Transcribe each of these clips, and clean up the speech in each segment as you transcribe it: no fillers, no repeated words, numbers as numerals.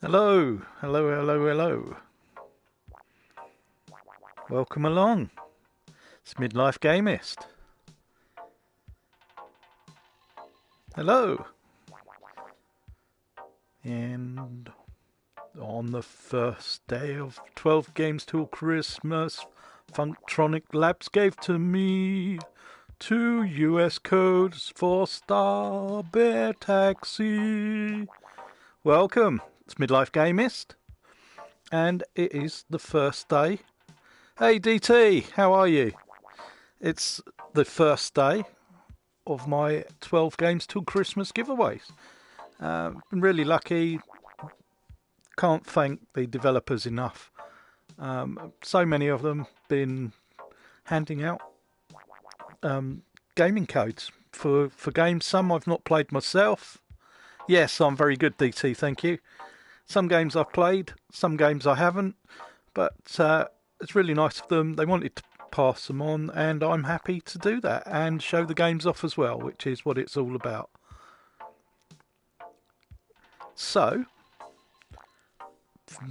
Hello, hello, hello, hello. Welcome along. It's Midlife Game-ist. Hello. And on the first day of 12 games till Christmas, Funktronic Labs gave to me 2 US codes for Starbear Taxi. Welcome. It's Midlife Game-ist, and it is the first day. Hey DT, how are you? It's the first day of my 12 games till Christmas giveaways. Been really lucky. Can't thank the developers enough. So many of them been handing out gaming codes for games. Some I've not played myself. Yes, I'm very good, DT, thank you. Some games I've played, some games I haven't, but it's really nice of them. They wanted to pass them on, and I'm happy to do that and show the games off as well, which is what it's all about. So,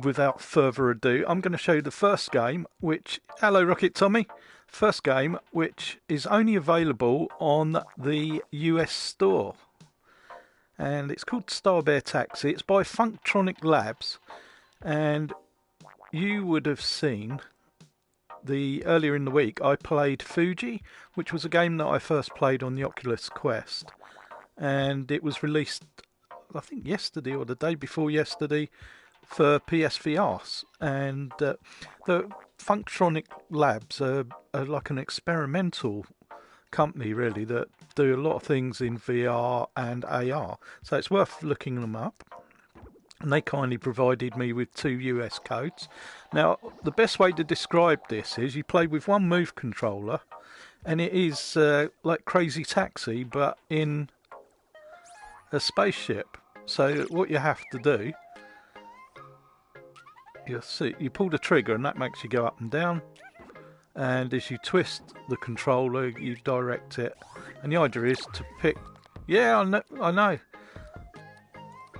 without further ado, I'm going to show you the first game, which... Hello, Rocket Tommy. First game, which is only available on the US store. And it's called Starbear Taxi. It's by Funktronic Labs, and you would have seen earlier in the week I played Fuji, which was a game that I first played on the Oculus Quest, and it was released I think yesterday or the day before yesterday for PSVR. And the Funktronic Labs are like an experimental company really that do a lot of things in VR and AR, so it's worth looking them up. And they kindly provided me with 2 US codes. Now, the best way to describe this is you play with one Move controller, and it is like Crazy Taxi, but in a spaceship. So what you have to do, you'll see, you pull the trigger and that makes you go up and down. And as you twist the controller, you direct it. And the idea is to pick... Yeah, I know.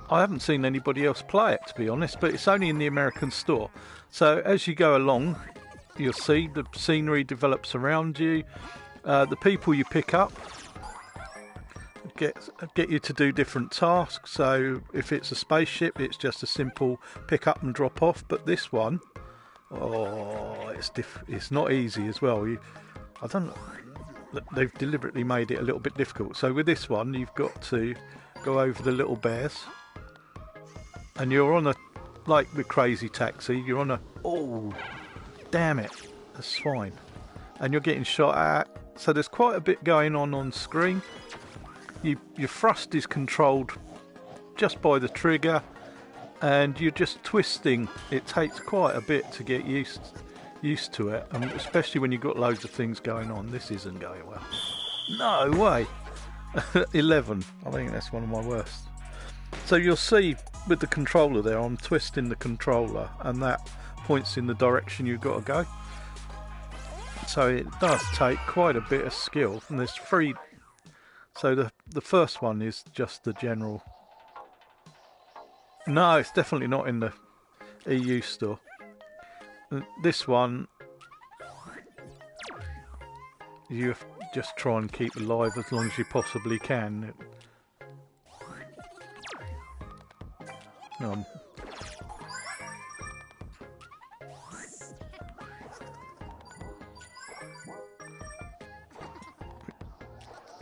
I haven't seen anybody else play it, to be honest, but it's only in the American store. So as you go along, you'll see the scenery develops around you. The people you pick up get you to do different tasks. So if it's a spaceship, it's just a simple pick up and drop off. But this one... Oh, it's not easy as well. I don't know. They've deliberately made it a little bit difficult. So with this one, you've got to go over the little bears, and you're on like with Crazy Taxi, you're on a... Oh, damn it. That's fine. And you're getting shot at. So there's quite a bit going on screen. Your thrust is controlled just by the trigger, and you're just twisting. It takes quite a bit to get used to it, and especially when you've got loads of things going on. This isn't going well. No way. 11. I think that's one of my worst. So you'll see with the controller there, I'm twisting the controller, and that points in the direction you've got to go. So it does take quite a bit of skill, and there's 3. So the first one is just the general... No, it's definitely not in the EU store. This one, you have just try and keep alive as long as you possibly can. Um,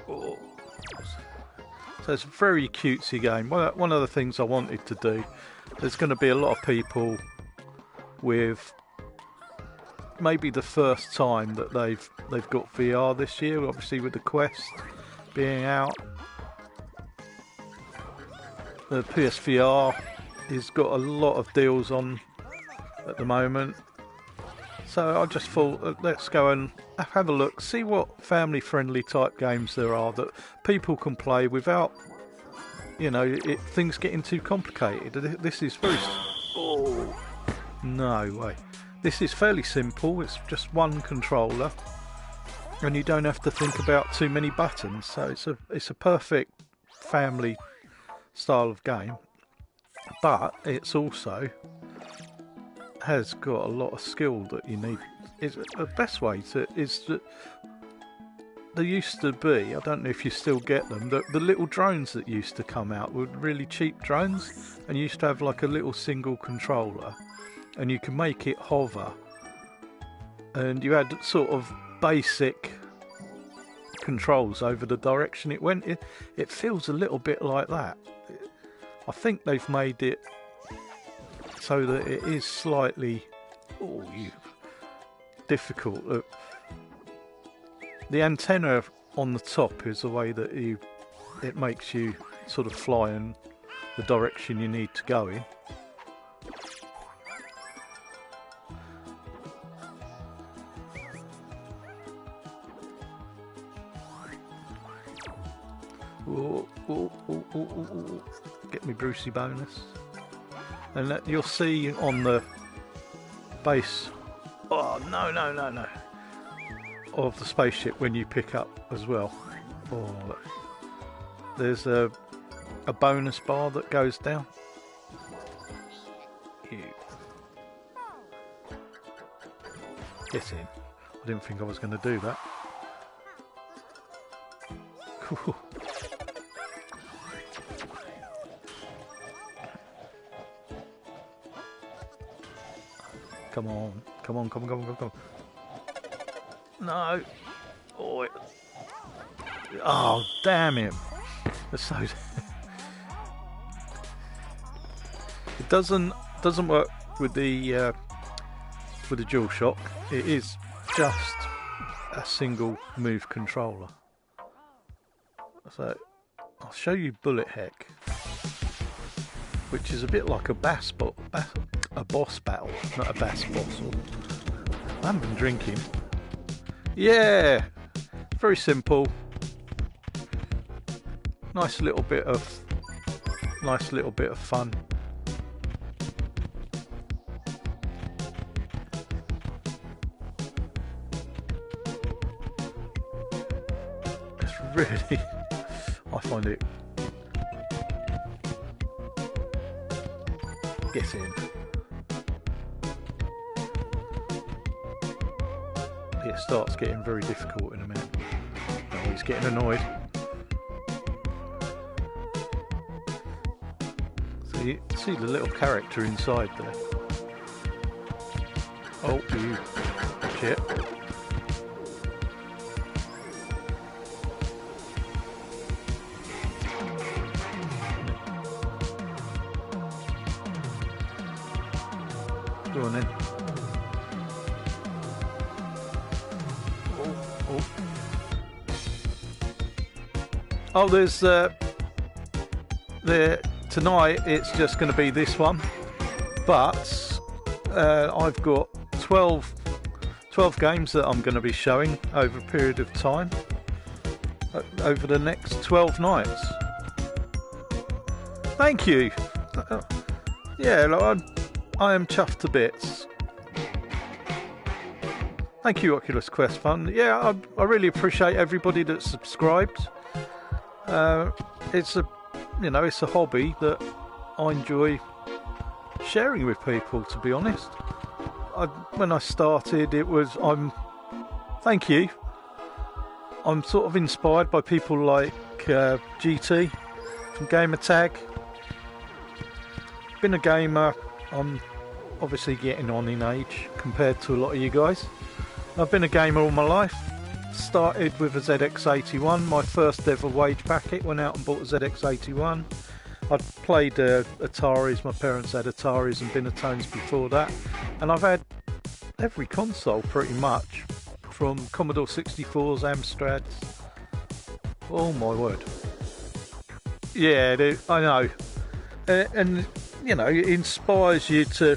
oh. So it's a very cutesy game. One of the things I wanted to do, there's going to be a lot of people with maybe the first time that they've got VR this year, obviously with the Quest being out. The PSVR has got a lot of deals on at the moment. So I just thought, let's go and have a look, see what family-friendly type games there are that people can play without, things getting too complicated. This is very... Oh, no way. This is fairly simple. It's just one controller, and you don't have to think about too many buttons. So it's a perfect family style of game. but it's also has got a lot of skill that you need. Is the best way to is that there used to be, I don't know if you still get them, the little drones that used to come out were really cheap drones, and you used to have like a little single controller, and you could make it hover, and you had sort of basic controls over the direction it went. It feels a little bit like that. I think they've made it so that it is slightly difficult. The antenna on the top is the way that it makes you sort of fly in the direction you need to go in. Get me Brucey bonus. And you'll see on the base, of the spaceship when you pick up as well. There's a bonus bar that goes down. Get in. I didn't think I was going to do that. Cool. Come on. No. Oh, damn it. So it doesn't work with the DualShock. It is just a single move controller. So I'll show you Bullet Heck, which is a bit like a boss battle, not a bass boss. I haven't been drinking. Yeah, very simple. Nice little bit of fun. It's really, I find it. Get in. It starts getting very difficult in a minute. Oh, he's getting annoyed. So you see the little character inside there. Oh, you shit. Go on then. Oh, there's tonight it's just going to be this one, but I've got 12 games that I'm going to be showing over a period of time, over the next 12 nights. Thank you. Yeah, I am chuffed to bits. Thank you, Oculus Quest Fund. Yeah, I really appreciate everybody that's subscribed. It's a hobby that I enjoy sharing with people, to be honest. When I started, thank you. I'm sort of inspired by people like GT from Gamertag. Been a gamer. I'm obviously getting on in age compared to a lot of you guys. I've been a gamer all my life. Started with a ZX81, my first ever wage packet. Went out and bought a ZX81. I'd played Ataris, my parents had Ataris and Binatones before that, and I've had every console pretty much, from Commodore 64s, Amstrads. Oh my word. Yeah, I know. And it inspires you to,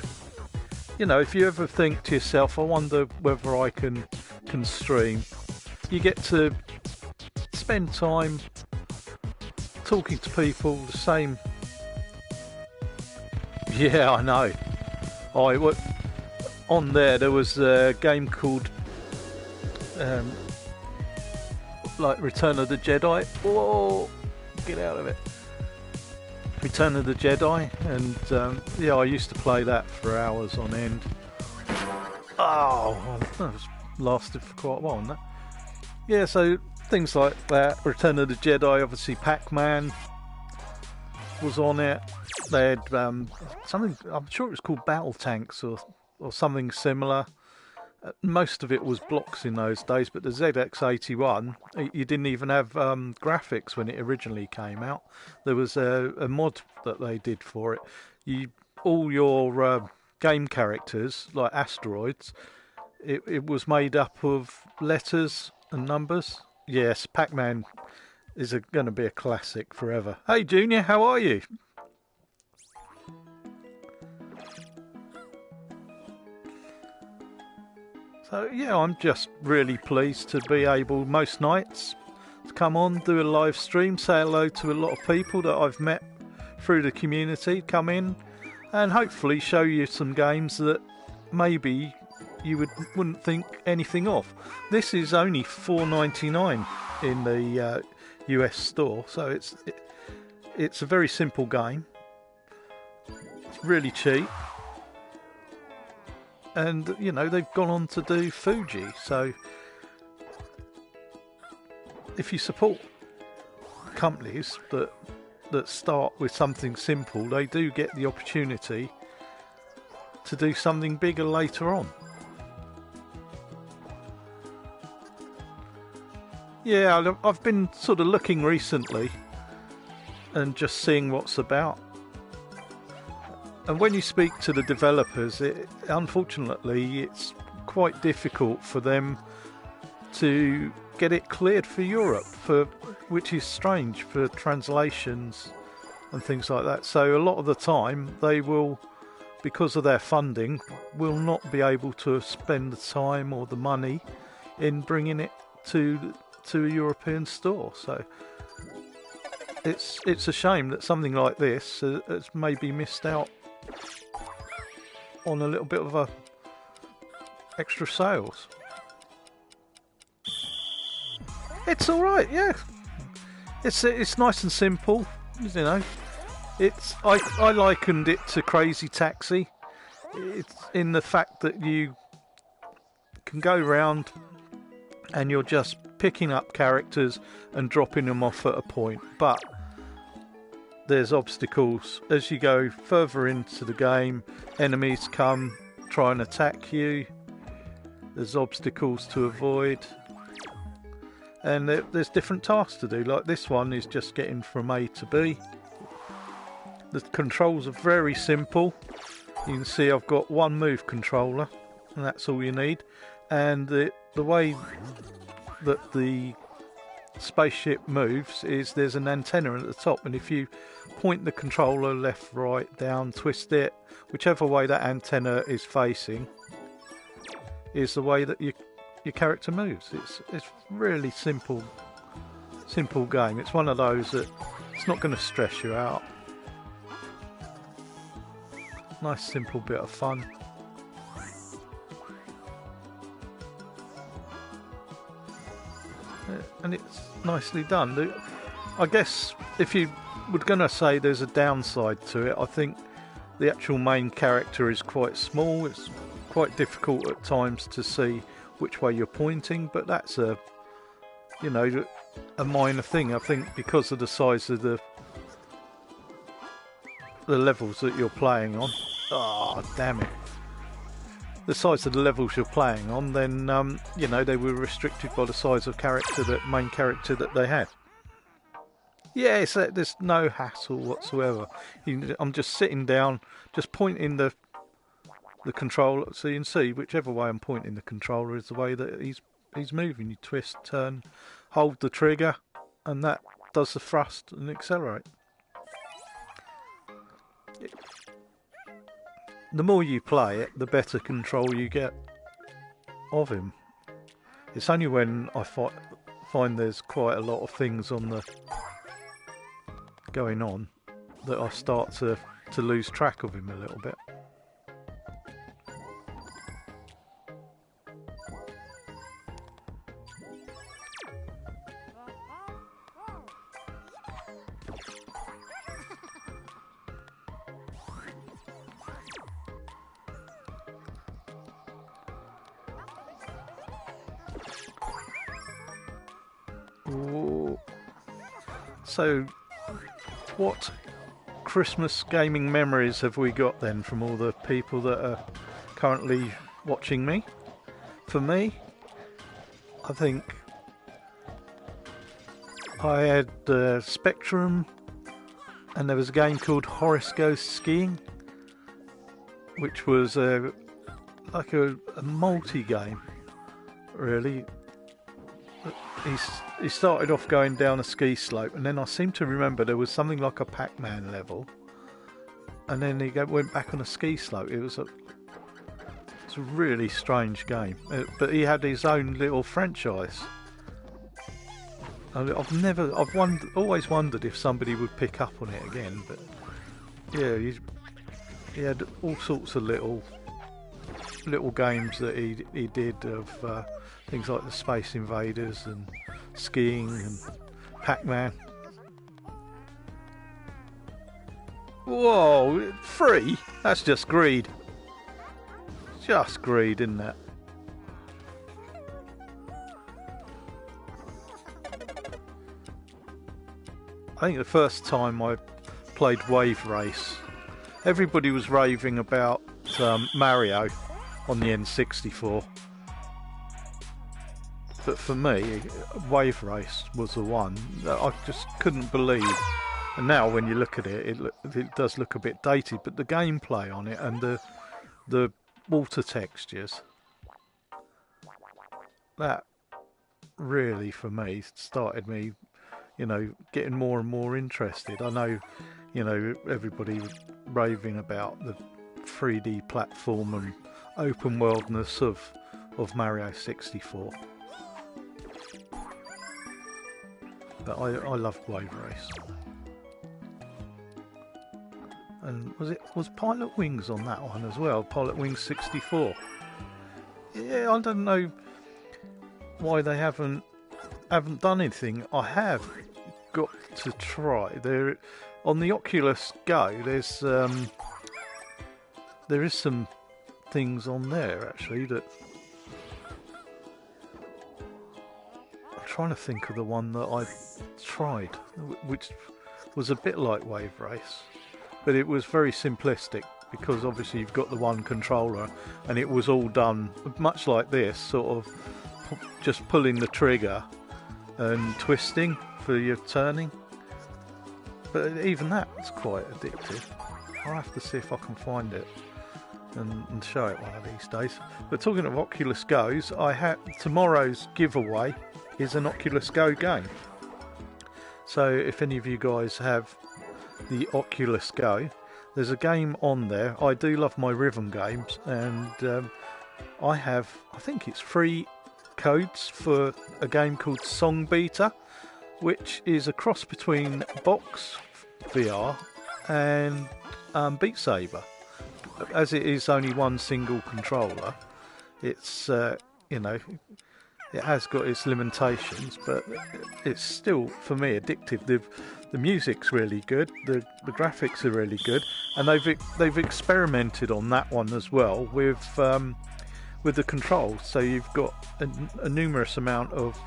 if you ever think to yourself, I wonder whether I can stream, you get to spend time talking to people the same. Yeah, I know. On there was a game called like Return of the Jedi. Whoa, get out of it. Return of the Jedi, and yeah, I used to play that for hours on end. Oh, that was lasted for quite a while, wasn't it? Yeah, so things like that. Return of the Jedi, obviously Pac-Man was on it. They had something, I'm sure it was called Battle Tanks or something similar. Most of it was blocks in those days, but the ZX81, you didn't even have graphics when it originally came out. There was a mod that they did for it. All your game characters, like asteroids, it was made up of letters and numbers. Yes, Pac-Man is going to be a classic forever. Hey Junior, how are you? So yeah, I'm just really pleased to be able most nights to come on, do a live stream, say hello to a lot of people that I've met through the community, come in and hopefully show you some games that maybe you wouldn't think anything of. This is only $4.99 in the US store, so it's a very simple game. It's really cheap. And, you know, they've gone on to do Fuji, so if you support companies that start with something simple, they do get the opportunity to do something bigger later on. Yeah, I've been sort of looking recently and just seeing what's about. And when you speak to the developers, unfortunately, it's quite difficult for them to get it cleared for Europe, which is strange for translations and things like that. So a lot of the time, they will, because of their funding, will not be able to spend the time or the money in bringing it to a European store. So it's a shame that something like this has maybe missed out on a little bit of extra sales. It's all right, yeah. It's nice and simple, you know. I likened it to Crazy Taxi. It's in the fact that you can go around and you're just picking up characters and dropping them off at a point, but there's obstacles as you go further into the game. Enemies come try and attack you. There's obstacles to avoid, and there's different tasks to do. Like this one is just getting from A to B. The controls are very simple. You can see I've got one move controller, and that's all you need. And the way that the spaceship moves is there's an antenna at the top, and if you point the controller left, right, down, twist it, whichever way that antenna is facing is the way that your character moves. It's really simple game. It's one of those that it's not going to stress you out. Nice simple bit of fun. And it's nicely done. I guess if you were going to say there's a downside to it, I think the actual main character is quite small. It's quite difficult at times to see which way you're pointing, but that's a minor thing. I think because of the size of the levels that you're playing on. Oh, damn it. The size of the levels you're playing on, then they were restricted by the size of main character that they had. Yeah, there's no hassle whatsoever. I'm just sitting down, just pointing the controller, so you can see whichever way I'm pointing the controller is the way that he's moving. You twist, turn, hold the trigger, and that does the thrust and accelerate. The more you play it, the better control you get of him. It's only when I find there's quite a lot of things going on that I start to lose track of him a little bit. Ooh. So, what Christmas gaming memories have we got then from all the people that are currently watching me? For me, I think I had Spectrum, and there was a game called Horace Goes Skiing, which was like a multi-game, really. He started off going down a ski slope, and then I seem to remember there was something like a Pac-Man level, and then he went back on a ski slope. It's a really strange game, but he had his own little franchise. I've always wondered if somebody would pick up on it again, but yeah, he had all sorts of little games that he did of things like the Space Invaders and skiing and Pac-Man. Whoa, free? That's just greed. Just greed, isn't it? I think the first time I played Wave Race, everybody was raving about Mario on the N64. But for me, Wave Race was the one that I just couldn't believe. And now when you look at it, it does look a bit dated, but the gameplay on it and the water textures, that really, for me, started me, getting more and more interested. I know, everybody was raving about the 3D platform and open worldness of Mario 64. But I loved Wave Race. And was Pilot Wings on that one as well? Pilot Wings 64. Yeah, I don't know why they haven't done anything. I have got to try. There on the Oculus Go, there is some things on there actually that I'm trying to think of the one that I tried, which was a bit like Wave Race, but it was very simplistic because obviously you've got the one controller and it was all done much like this, sort of just pulling the trigger and twisting for your turning. But even that's quite addictive. I'll have to see if I can find it and show it one of these days. But talking of Oculus Go's, tomorrow's giveaway is an Oculus Go game. So if any of you guys have the Oculus Go, there's a game on there. I do love my rhythm games, and I think it's 3 codes for a game called Song Beater, which is a cross between Box VR and Beat Saber. As it is only one single controller, it's it has got its limitations, but it's still, for me, addictive. The music's really good, the graphics are really good, and they've experimented on that one as well with the controls. So you've got a numerous amount of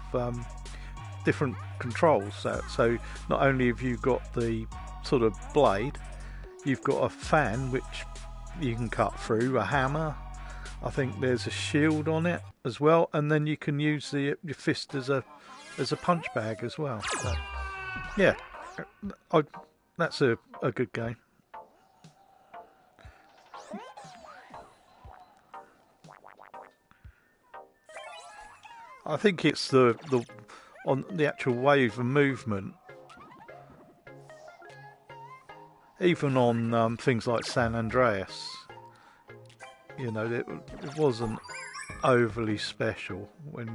different controls. So not only have you got the sort of blade, you've got a fan which you can cut through, a hammer. I think there's a shield on it as well, and then you can use your fist as a punch bag as well. So, yeah, that's a good game. I think it's on the actual wave and movement. Even on things like San Andreas, it wasn't overly special with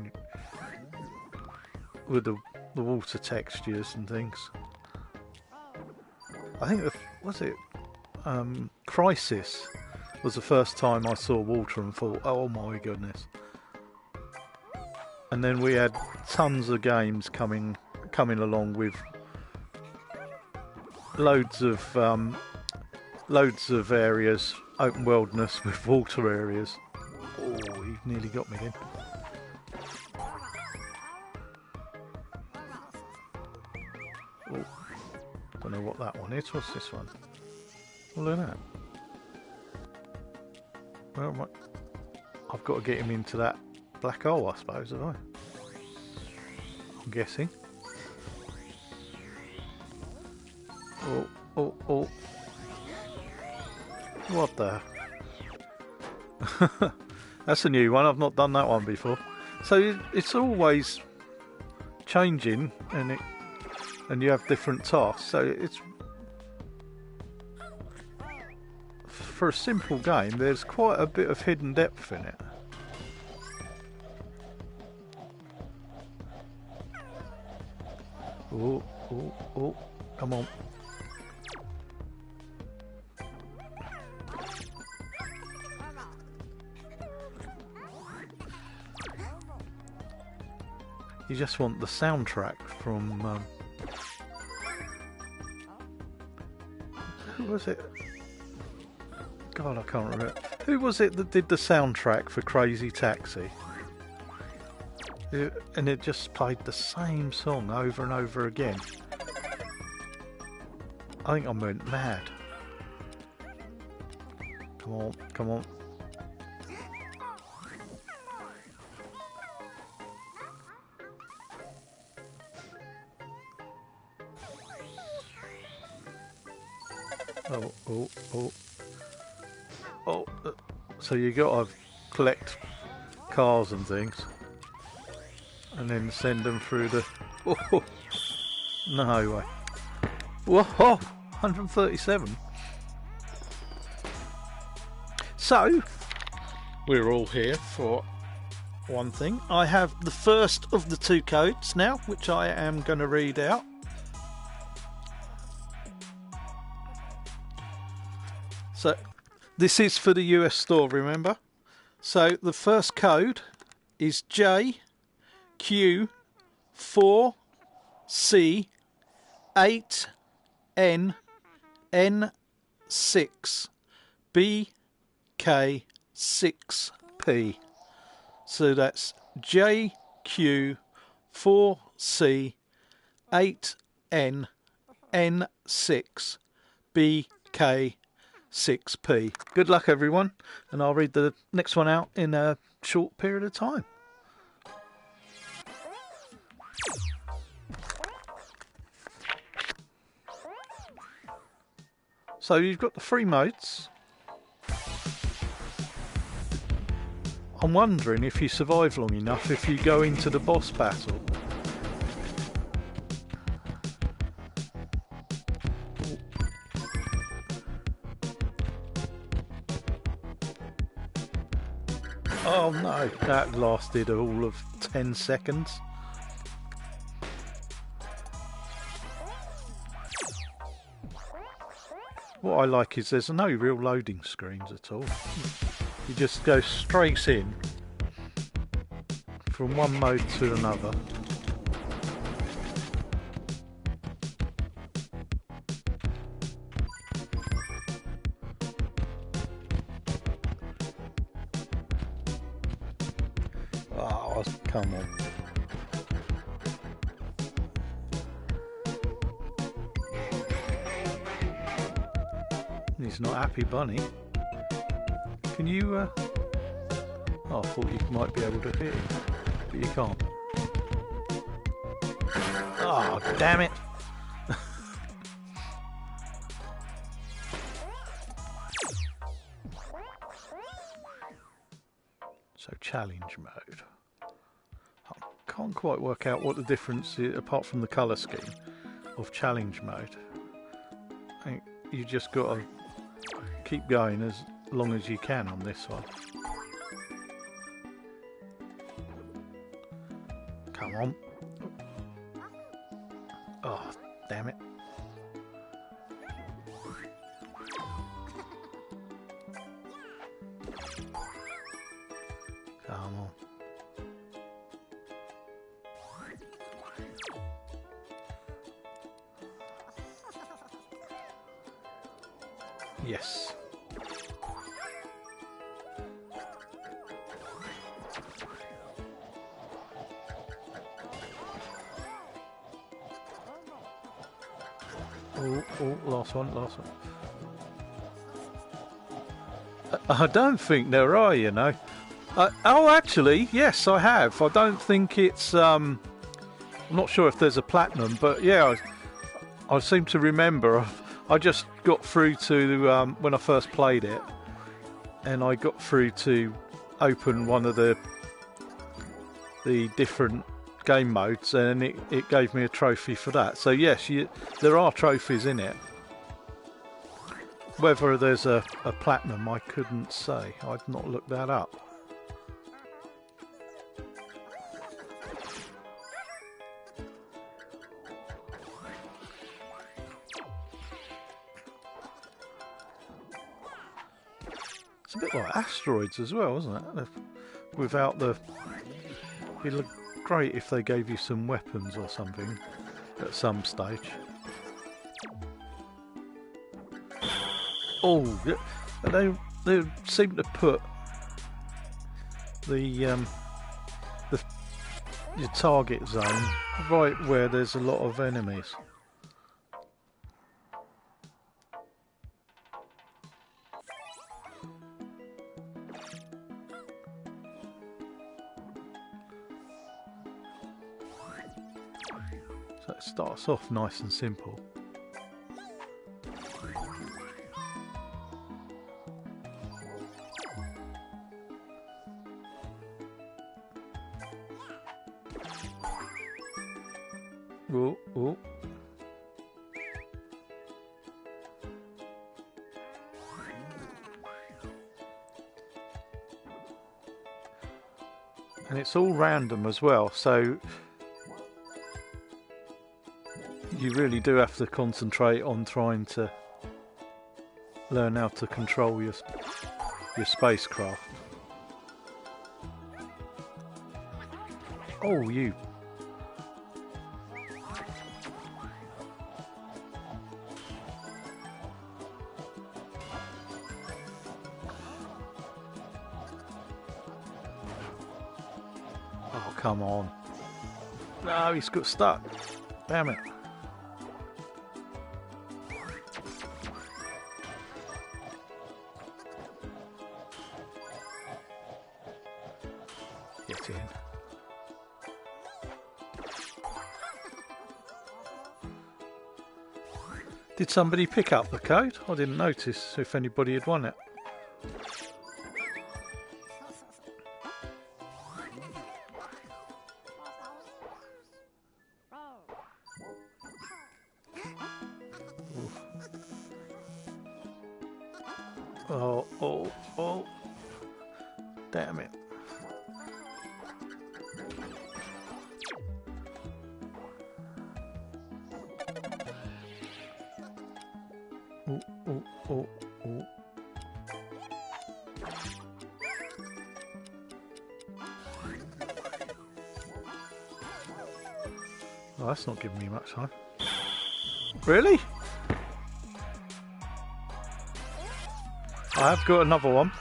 the water textures and things. I think Crisis was the first time I saw water and thought, oh my goodness. And then we had tons of games coming along with loads of areas, open worldness with water areas. Oh, you've nearly got me in. Don't know what that one is. What's this one? Oh, look at that. Where am I? I've got to get him into that black hole, I suppose, have I? I'm guessing. Oh, oh, oh. What the? That's a new one. I've not done that one before. So it's always changing, and you have different tasks. So it's for a simple game. There's quite a bit of hidden depth in it. Oh, oh, oh! Come on. You just want the soundtrack from who was it? God, I can't remember. Who was it that did the soundtrack for Crazy Taxi? And it just played the same song over and over again. I think I went mad. Come on, come on. Oh, oh, oh. Oh, so you got to collect cars and things and then send them through the... Oh, no way. Whoa, 137. So, we're all here for one thing. I have the first of the two codes now, which I am going to read out. So, this is for the US store, remember? So, the first code is JQ4CN6BK6P. So, that's JQ4C8NN6BK6P. Good luck, everyone, and I'll read the next one out in a short period of time. So you've got the free modes. I'm wondering if you survive long enough if you go into the boss battle. Oh no, that lasted all of 10 seconds. What I like is there's no real loading screens at all. You just go straight in from one mode to another. Oh, come on. He's not happy, Bunny. Can you, Oh, I thought you might be able to hit him, but you can't. Oh, damn it! So, challenge mode. I can't quite work out what the difference is, apart from the colour scheme, of challenge mode. I think you just got to keep going as long as you can on this one. Come on. Oh, damn it. Come on. Yes. Oh, last one. I don't think there are, you know. Oh, actually, yes, I have. I don't think it's... I'm not sure if there's a platinum, but yeah, I seem to remember. I just got through to when I first played it, and I got through to open one of the different game modes, and it gave me a trophy for that. So yes, there are trophies in it. Whether there's a platinum, I couldn't say. I've not looked that up. It's a bit like asteroids as well, isn't it? Without the... It'd look great if they gave you some weapons or something at some stage. Oh, they seem to put your target zone right where there's a lot of enemies. So it starts off nice and simple. Oh. And it's all random as well, so you really do have to concentrate on trying to learn how to control your spacecraft. Oh, you. Oh, come on. No, he's got stuck. Damn it. Get in. Did somebody pick up the code? I didn't notice if anybody had won it. Oh. Damn it. Oh. Oh, that's not giving me much time. Really? I have got another one.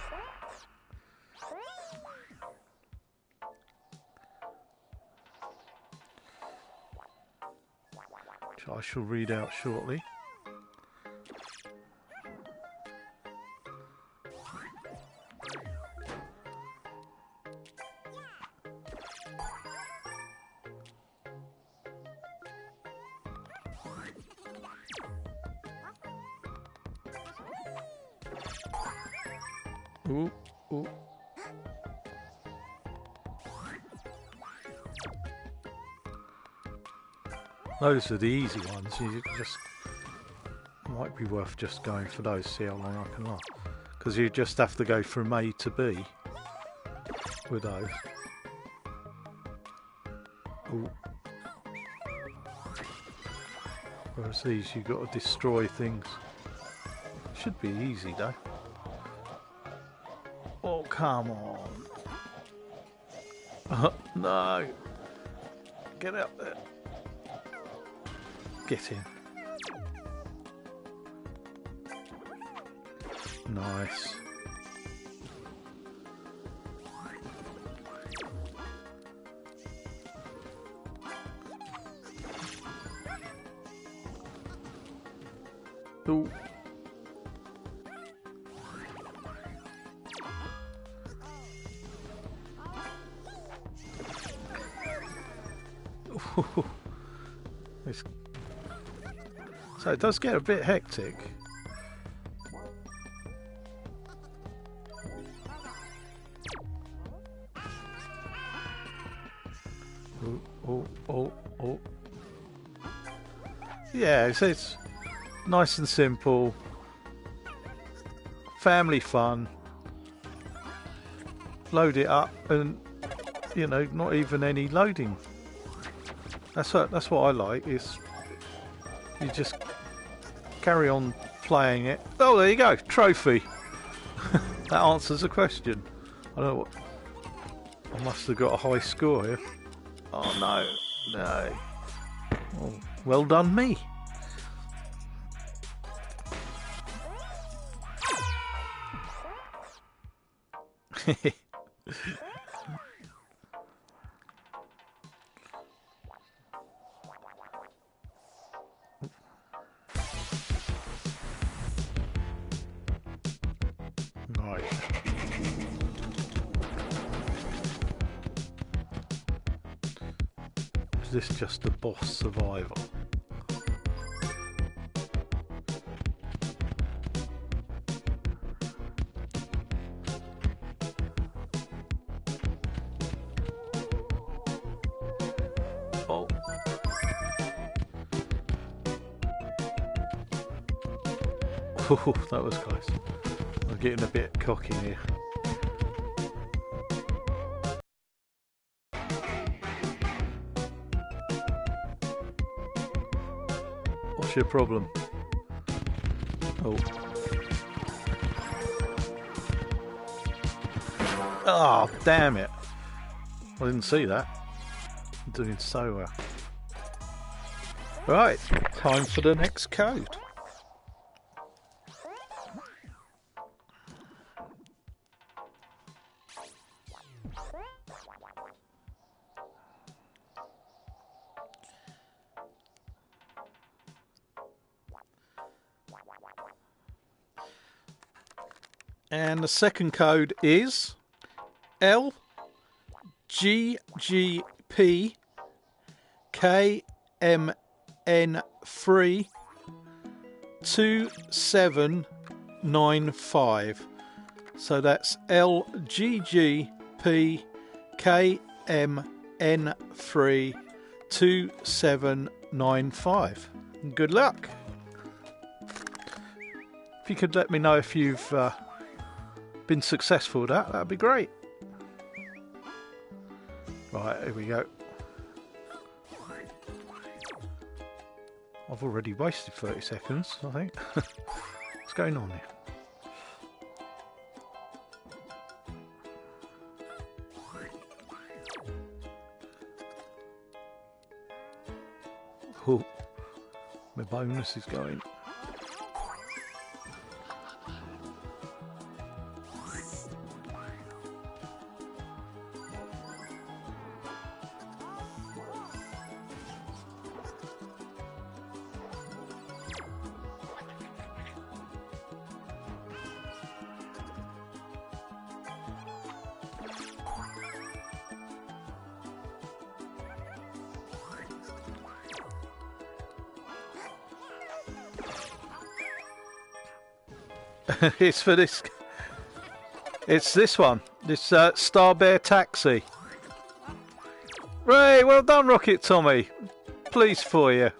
Which I shall read out shortly. Ooh. Those are the easy ones. You just might be worth just going for those. See how long I can last. Because you just have to go from A to B with those. Ooh. Whereas these, you've got to destroy things. Should be easy though. Oh, come on. No. Get out there. Get in. Nice. Ooh. So it does get a bit hectic. Oh. Yeah, it's nice and simple. Family fun. Load it up and, you know, not even any loading. That's what I like, is you just carry on playing it. Oh, there you go, trophy. That answers the question. I don't know what. I must have got a high score here. Oh no. Oh, well done me. Right. Is this just a boss survival? Oh. Oh, that was close. I'm getting a bit cocky here. What's your problem? Oh. Oh, damn it. I didn't see that. I'm doing so well. Right, time for the next code. And the second code is LGGP KMN32795. So that's LGGP KMN32795. Good luck. If you could let me know if you've been successful with that, that'd be great. Right, here we go. I've already wasted 30 seconds, I think. What's going on here? Oh, my bonus is going. It's for this. It's this one. This Starbear taxi. Ray, well done, Rocket Tommy. Pleased for you.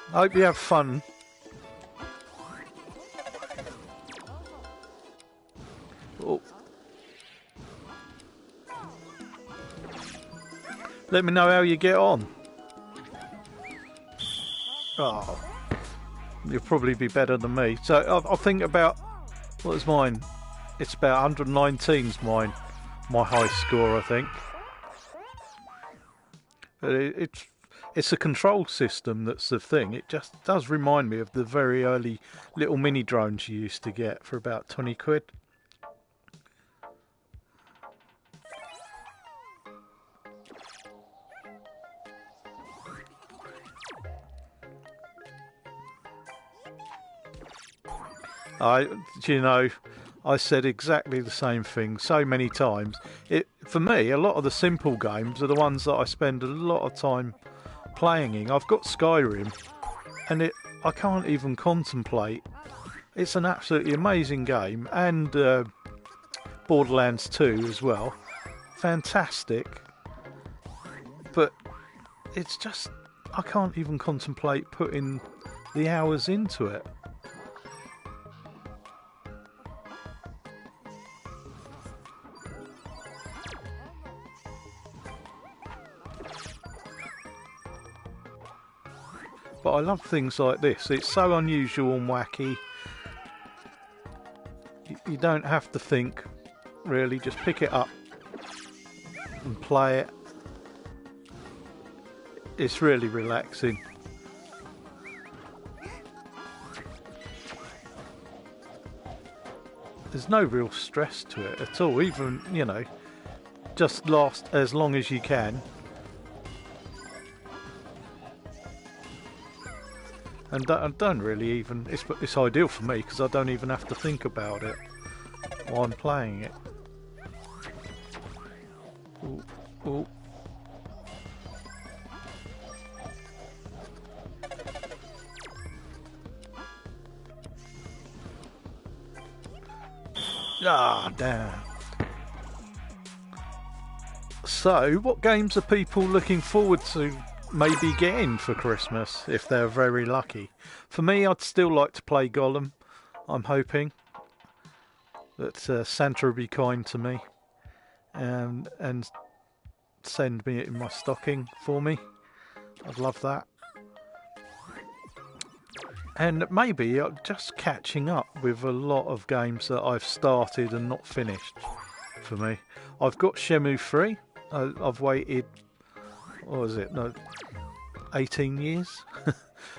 I hope you have fun. Oh. Let me know how you get on. Oh. You'll probably be better than me. So I'll think about, what is mine? It's about 119's mine. My high score, I think. But it's a control system that's the thing. It just does remind me of the very early little mini drones you used to get for about 20 quid. You know, I said exactly the same thing so many times. For me, a lot of the simple games are the ones that I spend a lot of time playing in. I've got Skyrim, and I can't even contemplate. It's an absolutely amazing game, and Borderlands 2 as well. Fantastic. But it's just, I can't even contemplate putting the hours into it. But I love things like this. It's so unusual and wacky. You don't have to think, really. Just pick it up and play it. It's really relaxing. There's no real stress to it at all. Even, you know, just last as long as you can. And I don't really even... It's ideal for me because I don't even have to think about it while I'm playing it. Ooh, ooh. Ah, damn. So, what games are people looking forward to maybe getting for Christmas if they're very lucky? For me, I'd still like to play Gollum. I'm hoping that Santa will be kind to me and send me it in my stocking for me. I'd love that. And maybe just catching up with a lot of games that I've started and not finished for me. I've got Shenmue 3. I've waited, what was it, 18 years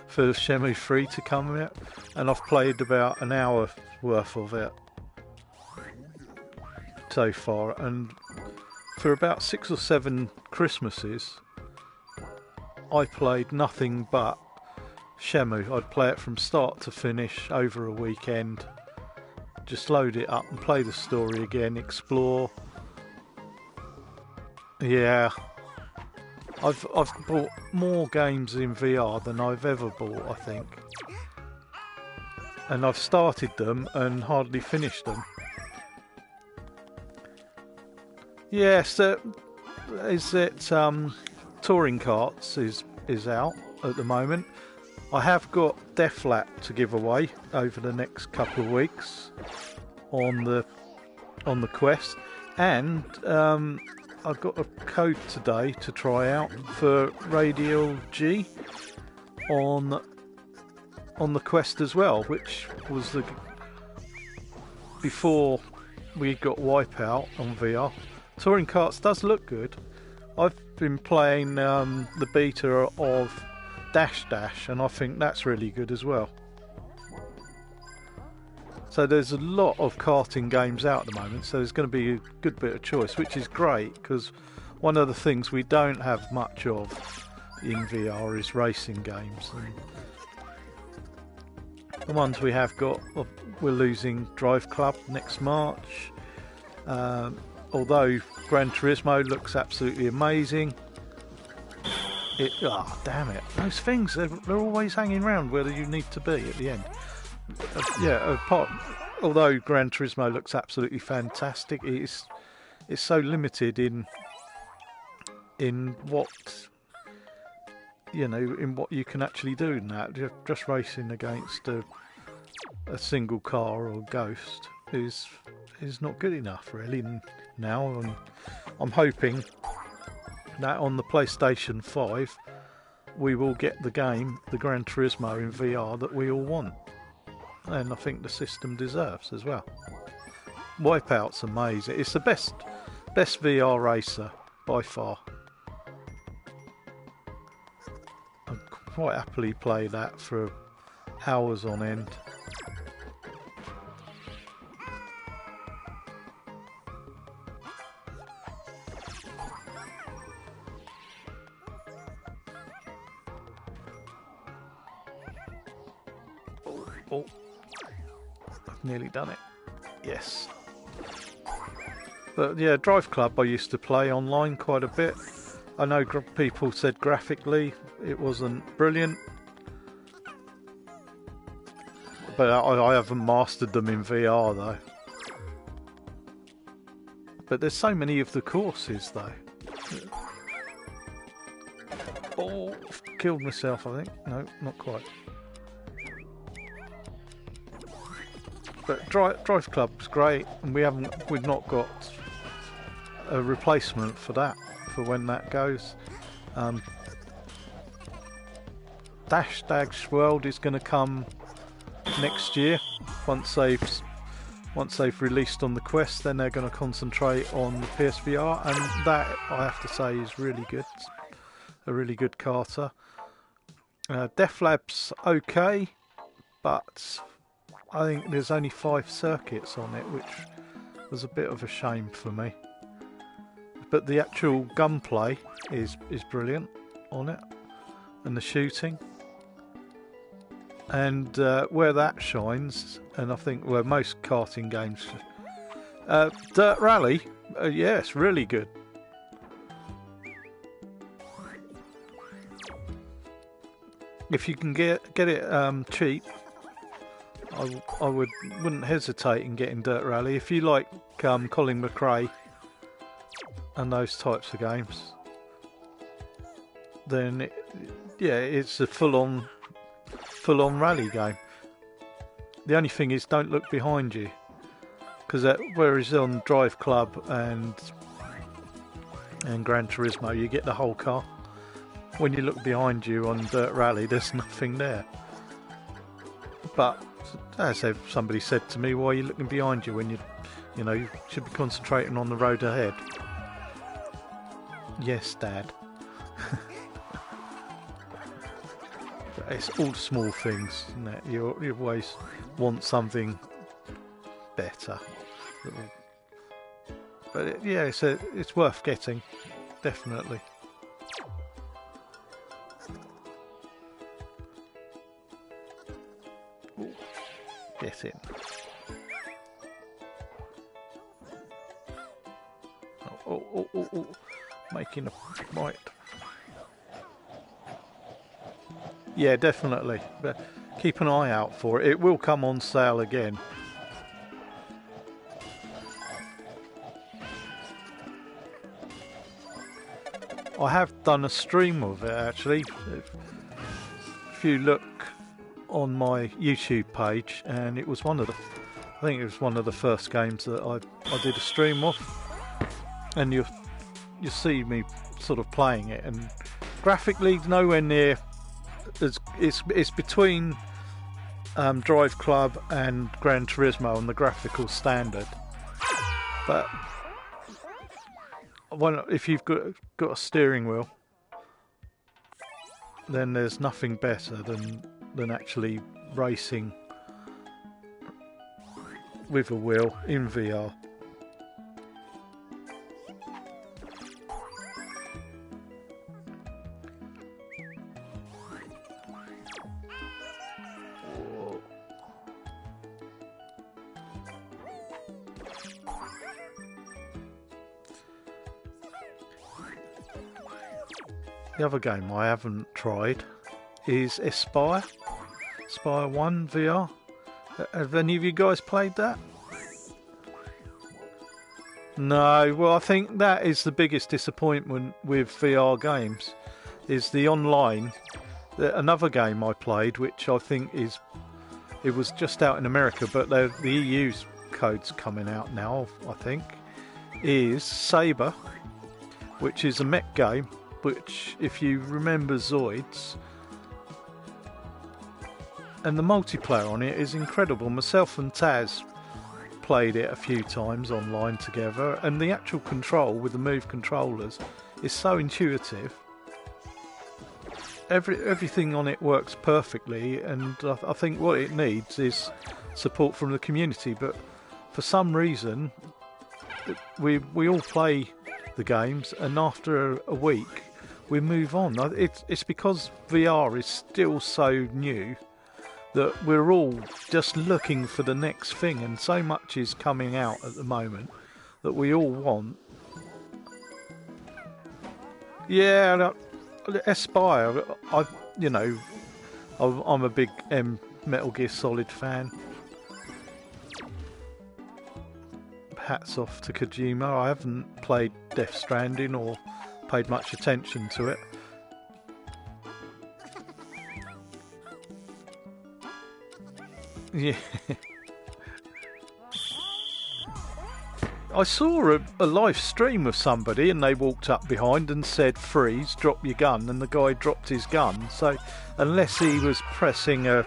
for Shenmue 3 to come out. And I've played about an hour worth of it so far. And for about 6 or 7 Christmases, I played nothing but Shenmue. I'd play it from start to finish over a weekend. Just load it up and play the story again, explore. Yeah. I've bought more games in VR than I've ever bought, I think. And I've started them and hardly finished them. Yes, is it Touring Carts is out at the moment. I have got Deathlat to give away over the next couple of weeks on the quest, and I've got a code today to try out for Radial G on the quest as well, which was before we got Wipeout on VR. Touring Carts does look good. I've been playing the beta of Dash Dash, and I think that's really good as well. So there's a lot of karting games out at the moment, so there's going to be a good bit of choice, which is great, because one of the things we don't have much of in VR is racing games. And the ones we have got, we're losing Drive Club next March, although Gran Turismo looks absolutely amazing. Damn it. Those things, they're always hanging around where you need to be at the end. Although Gran Turismo looks absolutely fantastic, it's so limited in what, you know, in what you can actually do in that. Just racing against a single car or ghost is not good enough really now, and I'm hoping that on the PlayStation 5 we will get the game, the Gran Turismo in VR that we all want, and I think the system deserves as well. Wipeout's amazing. It's the best VR racer by far. I'd quite happily play that for hours on end. nearly done it. Yes. But yeah, Drive Club I used to play online quite a bit. I know people said graphically it wasn't brilliant, but I haven't mastered them in VR though. But there's so many of the courses though. Oh, I've killed myself I think. No, not quite. But Drive Club's great, and we've not got a replacement for that, for when that goes. Dash World is going to come next year. Once they've released on the Quest, then they're going to concentrate on the PSVR, and that I have to say is really good. It's a really good karter. Def Lab's okay, but I think there's only 5 circuits on it, which was a bit of a shame for me. But the actual gunplay is brilliant on it, and the shooting. And where that shines, and I think where most karting games, Dirt Rally, yeah, it's really good. If you can get it cheap, I wouldn't hesitate in getting Dirt Rally. If you like Colin McRae and those types of games, then it's a full-on rally game. The only thing is, don't look behind you, because whereas on Drive Club and Gran Turismo you get the whole car. When you look behind you on Dirt Rally, there's nothing there. But as somebody said to me, why are you looking behind you when you should be concentrating on the road ahead? Yes, Dad. It's all small things, isn't it? You always want something better. But it's worth getting, definitely. Ooh, get in. Oh, making a right. Yeah, definitely. But keep an eye out for it. It will come on sale again. I have done a stream of it actually. If you look on my YouTube page, and it was I think it was one of the first games that I did a stream of, and you see me sort of playing it, and graphically nowhere near. It's between Drive Club and Gran Turismo on the graphical standard, but if you've got a steering wheel, then there's nothing better than actually racing with a wheel in VR. The other game I haven't tried is Aspire 1 VR. Have any of you guys played that? No, well I think that is the biggest disappointment with VR games, is the online. Another game I played, which I think it was just out in America, but the EU's code's coming out now, I think, is Saber, which is a mech game, which, if you remember Zoids, and the multiplayer on it is incredible. Myself and Taz played it a few times online together, and the actual control with the Move controllers is so intuitive. Everything on it works perfectly, and I think what it needs is support from the community, but for some reason we all play the games, and after a week we move on. It's because VR is still so new that we're all just looking for the next thing, and so much is coming out at the moment that we all want. Yeah, Aspire. I'm a big Metal Gear Solid fan. Hats off to Kojima. I haven't played Death Stranding or paid much attention to it. Yeah. I saw a live stream of somebody and they walked up behind and said freeze, drop your gun, and the guy dropped his gun. So unless he was pressing a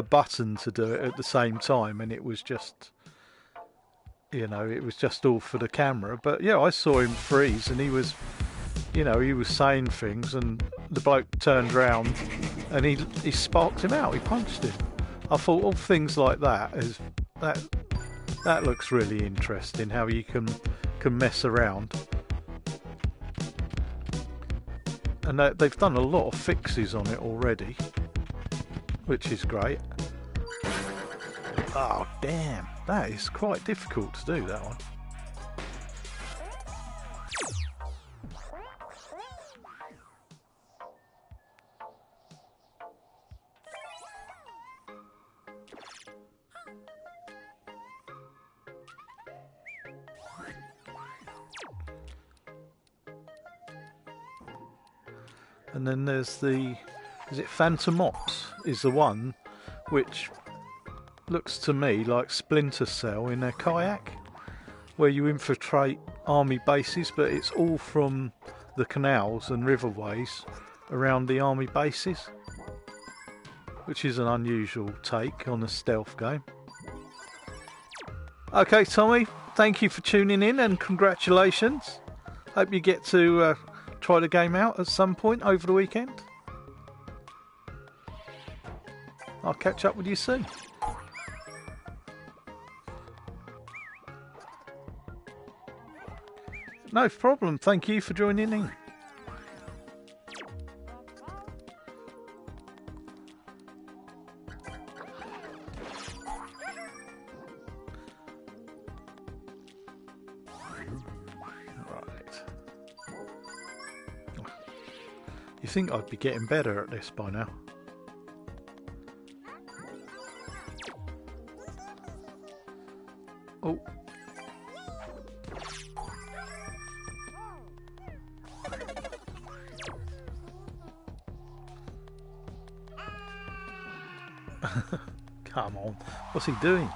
button to do it at the same time, and it was just, it was just all for the camera. But yeah, I saw him freeze and he was saying things, and the bloke turned round and he sparked him out, he punched him. I thought, things like that looks really interesting, how you can mess around. And they've done a lot of fixes on it already, which is great. Oh damn, that is quite difficult to do, that one. And then there's is it Phantom Ops is the one which looks to me like Splinter Cell in a kayak, where you infiltrate army bases, but it's all from the canals and riverways around the army bases, which is an unusual take on a stealth game. Okay, Tommy, thank you for tuning in and congratulations. Hope you get to try the game out at some point over the weekend. I'll catch up with you soon. No problem. Thank you for joining in. You think I'd be getting better at this by now? Oh. Come on. What's he doing?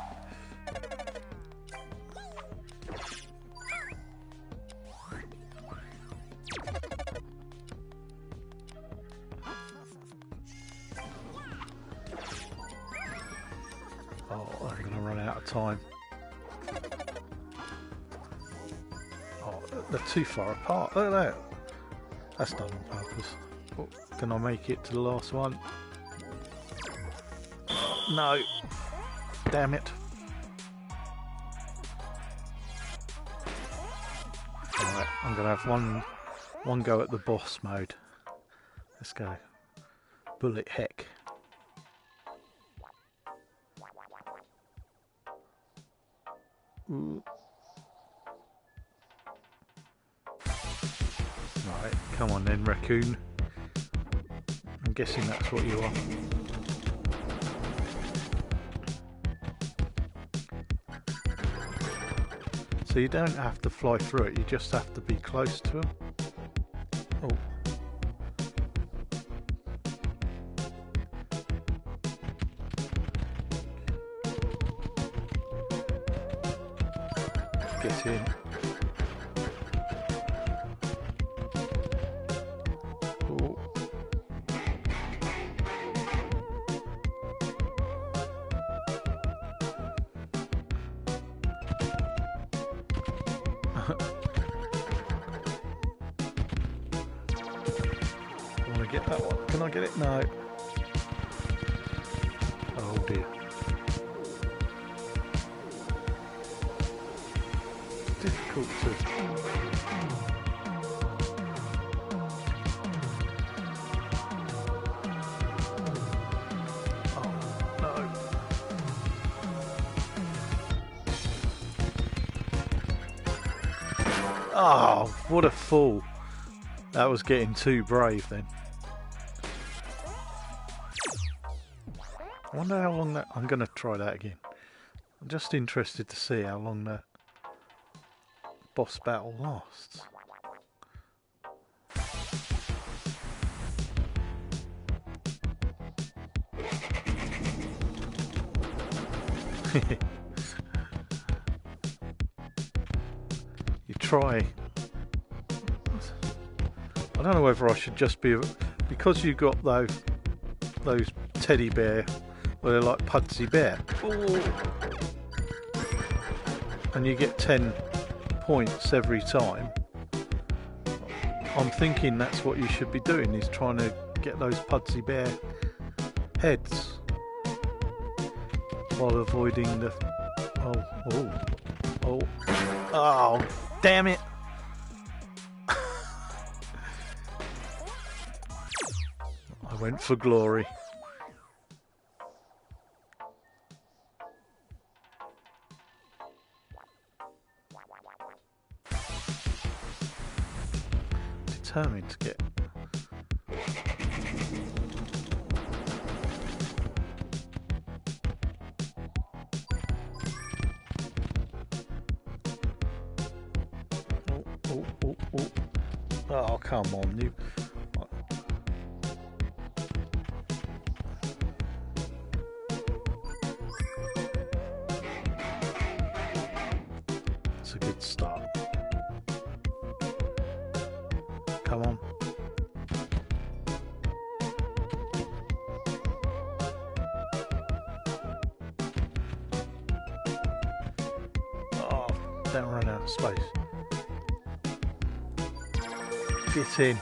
Time. Oh, they're too far apart. Look at that. That's done on purpose. Oh, can I make it to the last one? No. Damn it. Alright, I'm gonna have one go at the boss mode. Let's go. Bullet heck. Ooh. Right, come on then, raccoon. I'm guessing that's what you are. So you don't have to fly through it, you just have to be close to them. Oh. Get in. Oh. I want to get that one. Can I get it? No. Oh dear. Difficult to... Oh, Oh, what a fool. That was getting too brave then. I wonder how long that... I'm going to try that again. I'm just interested to see how long that boss battle lasts. You try. I don't know whether I should just be... Because you got those teddy bear... Well, they're like Pudsey Bear. Ooh. And you get 10 points every time. I'm thinking that's what you should be doing, is trying to get those Pudsey Bear heads while avoiding the... Oh, damn it! I went for glory. Determined to get... Oh, come on, you... It's a good start. Come on. Oh, don't run out of space. Get in.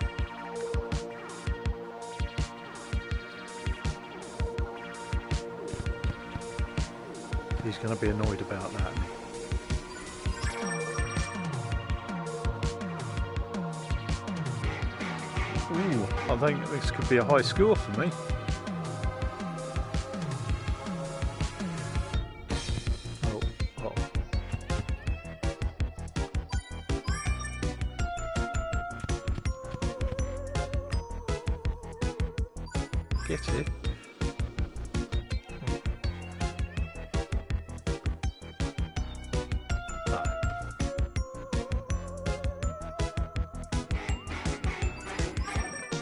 He's going to be annoyed about that. Ooh, I think this could be a high score for me. Oh. Get it.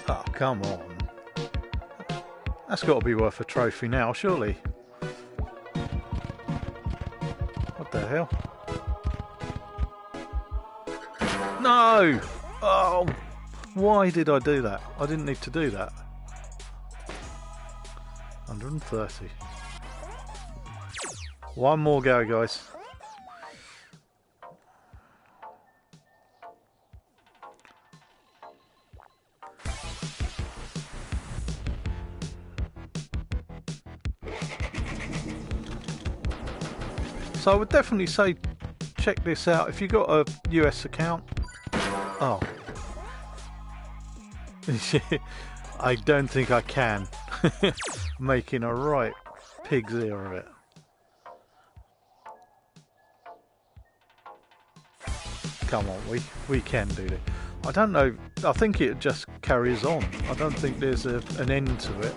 Oh, come on. That's got to be worth a trophy now, surely. What the hell? No! Oh, why did I do that? I didn't need to do that. 130. One more go, guys. So I would definitely say check this out if you got a US account. Oh. I don't think I can. Making a right pig's ear of it. Come on, we can do it. I don't know, I think it just carries on. I don't think there's an end to it.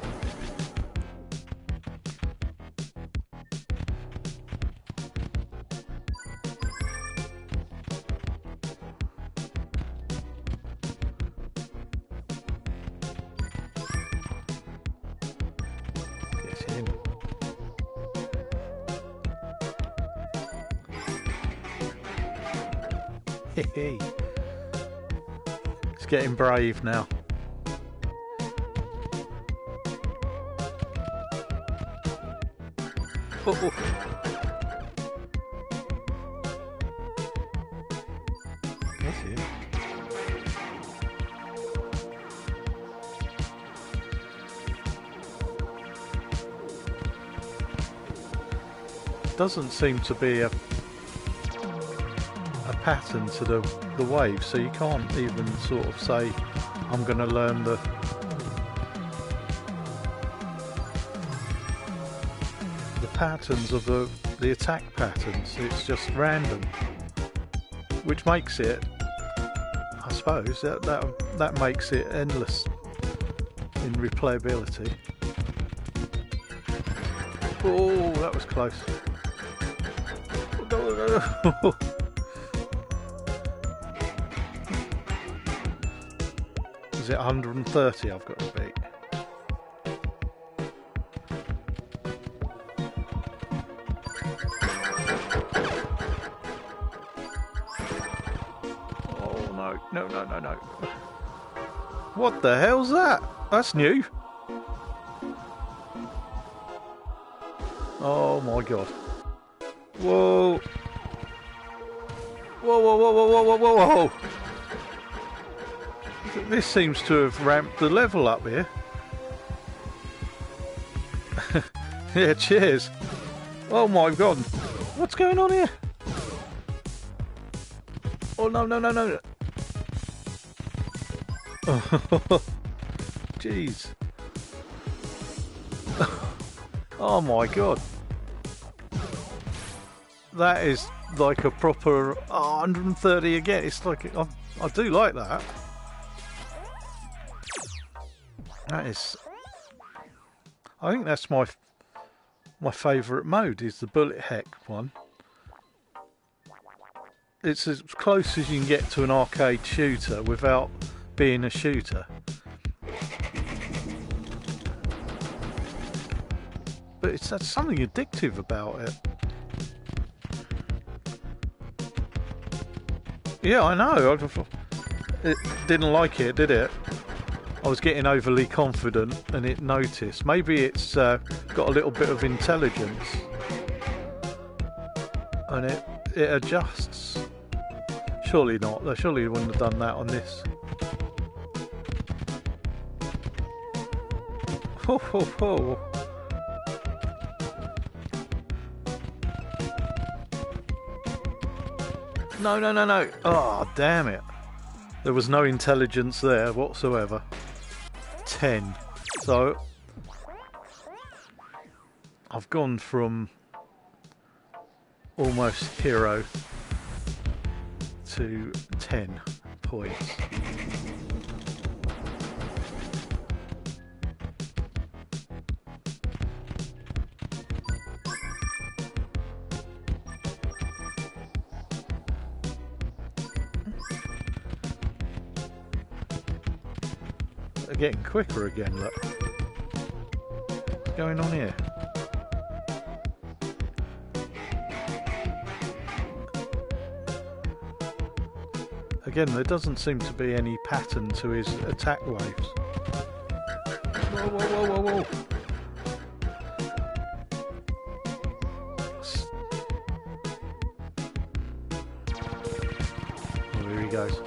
Hey. It's getting brave now. Oh. That's it. Doesn't seem to be a pattern to the wave, so you can't even sort of say I'm going to learn the patterns of the attack patterns. It's just random, which makes it suppose that makes it endless in replayability. Oh, that was close. Is it 130 I've got to beat? Oh no, no, no, no, no. What the hell's that? That's new. Oh my god. Whoa. Whoa, whoa, whoa, whoa, whoa, whoa, whoa. This seems to have ramped the level up here. Yeah, cheers. Oh my god. What's going on here? Oh no, no, no, no. Jeez. Oh my god. That is like a proper 130 again. It's like I do like that. That is. I think that's my favourite mode is the bullet heck one. It's as close as you can get to an arcade shooter without being a shooter. But it's something addictive about it. Yeah, I know. It didn't like it, did it? I was getting overly confident and it noticed. Maybe it's got a little bit of intelligence and it adjusts. Surely not. Surely they wouldn't have done that on this. Ho ho ho. No, no, no, no. Oh, damn it. There was no intelligence there whatsoever. 10. So, I've gone from almost hero to 10 points. They're getting quicker again, look. What's going on here? Again, there doesn't seem to be any pattern to his attack waves. Whoa, whoa, whoa, whoa, whoa. Oh, here he goes.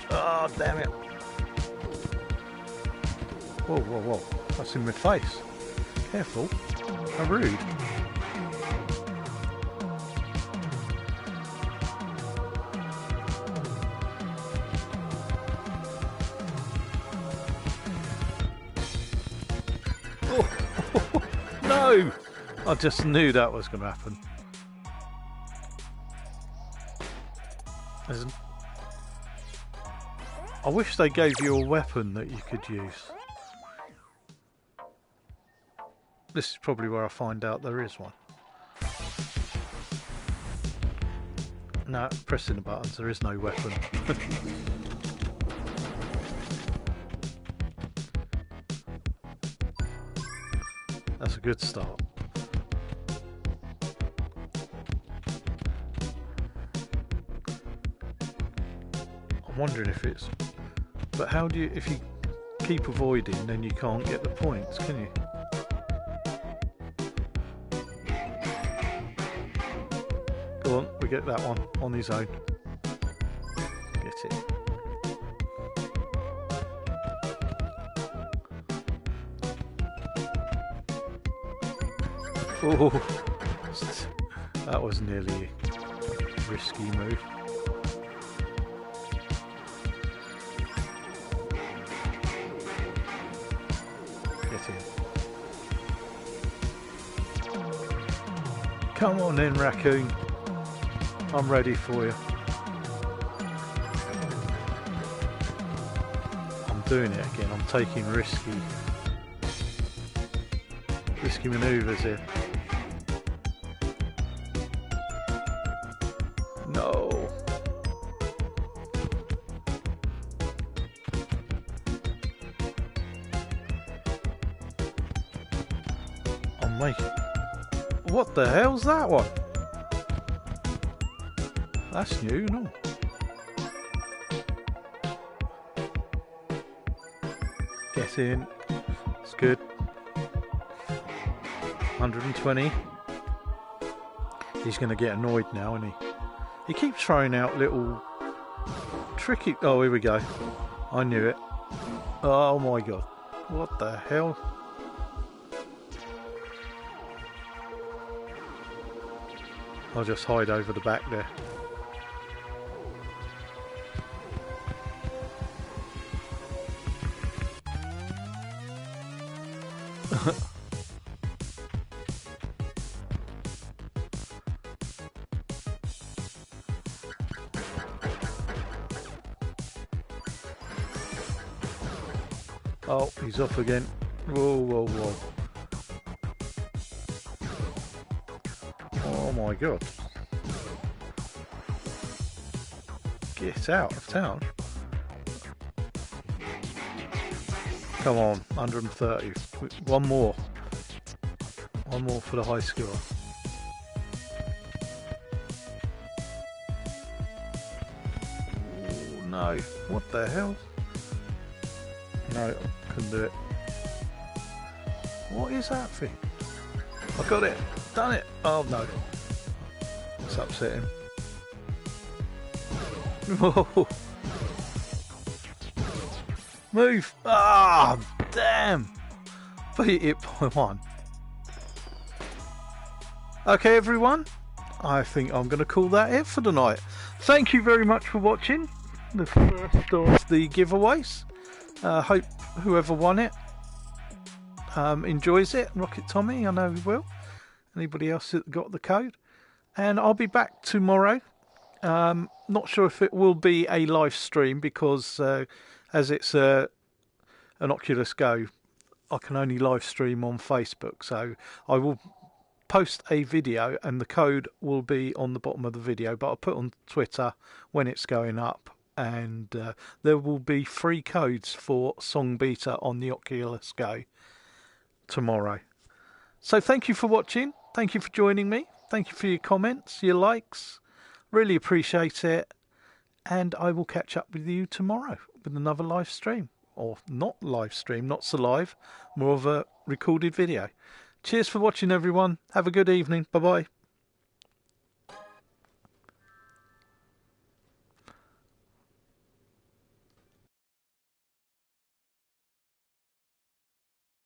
Oh, damn it. Whoa, whoa, whoa. That's in my face. Careful. How rude. Oh, no! I just knew that was going to happen. I wish they gave you a weapon that you could use. This is probably where I find out there is one. No, pressing the buttons, there is no weapon. That's a good start. I'm wondering if it's... But how do you... If you keep avoiding, then you can't get the points, can you? Go on, we get that one on his own. Get it. Oh, that was nearly a risky move. Get in. Come on in, raccoon. I'm ready for you. doing it again. I'm taking risky manoeuvres here. No. I'm making... What the hell's that one? That's new, no? Get in. It's good. 120. He's going to get annoyed now, isn't he? He keeps throwing out little tricky... Oh, here we go. I knew it. Oh my god. What the hell? I'll just hide over the back there. Oh, he's off again. Whoa, whoa, whoa. Oh my god. Get out of town. Come on, 130. One more. One more for the high score. Oh, no. What the hell? No, couldn't do it. What is that thing? I got it. Done it. Oh no. It's upsetting. Whoa. Move. Ah, damn. Beat it by one. Okay, everyone. I think I'm going to call that it for tonight. Thank you very much for watching the first of the giveaways. Hope whoever won it enjoys it. Rocket Tommy, I know he will. Anybody else that got the code. And I'll be back tomorrow. Not sure if it will be a live stream because as it's an Oculus Go, I can only live stream on Facebook. So I will post a video and the code will be on the bottom of the video. But I'll put on Twitter when it's going up. And there will be free codes for Song Beta on the Oculus Go tomorrow. So thank you for watching. Thank you for joining me. Thank you for your comments, your likes. Really appreciate it. And I will catch up with you tomorrow with another live stream. Or not live stream, not so live. More of a recorded video. Cheers for watching, everyone. Have a good evening. Bye-bye.